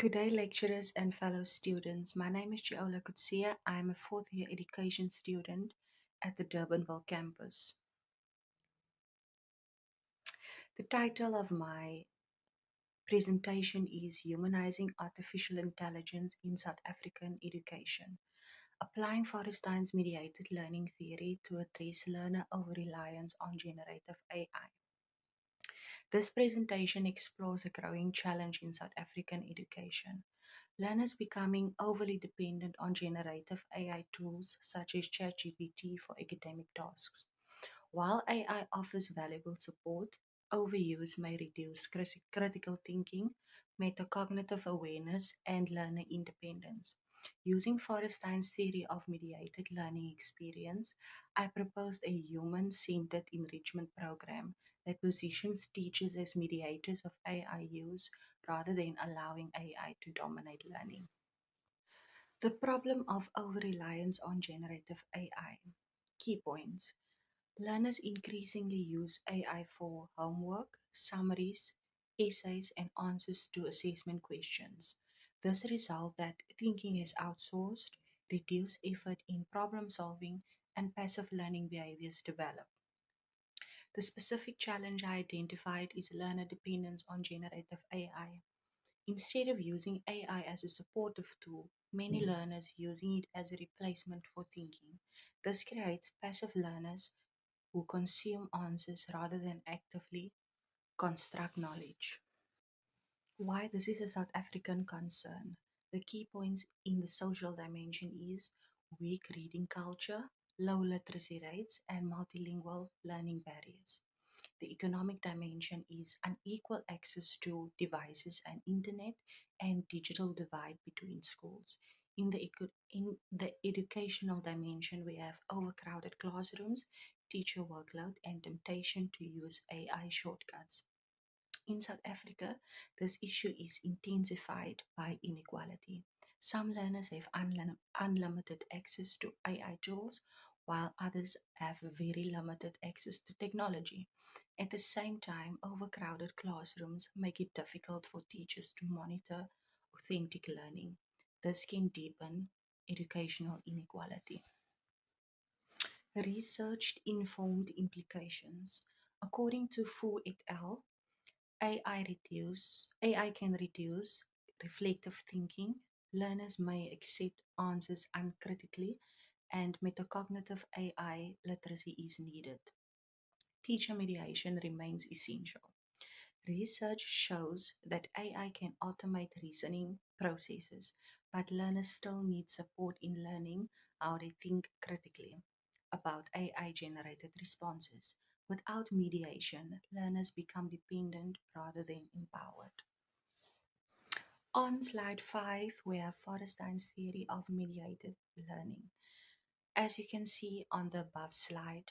Good day, lecturers and fellow students. My name is Giola Kutsia. I am a fourth year education student at the Durbanville campus. The title of my presentation is Humanizing Artificial Intelligence in South African Education, applying Forrestein's mediated learning theory to address learner over-reliance on generative AI. This presentation explores a growing challenge in South African education. Learners becoming overly dependent on generative AI tools such as ChatGPT for academic tasks. While AI offers valuable support, overuse may reduce critical thinking, metacognitive awareness, and learner independence. Using Forrestein's theory of mediated learning experience, I proposed a human centered enrichment program that positions teachers as mediators of AI use rather than allowing AI to dominate learning. The problem of over reliance on generative AI. Key points. Learners increasingly use AI for homework, summaries, essays, and answers to assessment questions. This results that thinking is outsourced, reduced effort in problem solving, and passive learning behaviors develop. The specific challenge I identified is learner dependence on generative AI. Instead of using AI as a supportive tool, many learners using it as a replacement for thinking. This creates passive learners who consume answers rather than actively construct knowledge. Why this is a South African concern. The key points in the social dimension is weak reading culture, low literacy rates, and multilingual learning barriers. The economic dimension is unequal access to devices and internet and digital divide between schools. In the educational dimension, we have overcrowded classrooms, teacher workload, and temptation to use AI shortcuts. In South Africa, this issue is intensified by inequality. Some learners have unlimited access to AI tools, while others have very limited access to technology. At the same time, overcrowded classrooms make it difficult for teachers to monitor authentic learning. This can deepen educational inequality. Research informed implications. According to Fu et al., AI can reduce reflective thinking. Learners may accept answers uncritically, and metacognitive AI literacy is needed. Teacher mediation remains essential. Research shows that AI can automate reasoning processes, but learners still need support in learning how they think critically about AI generated responses. Without mediation, learners become dependent rather than empowered. On slide 5, we have Forrestein's theory of mediated learning. As you can see on the above slide,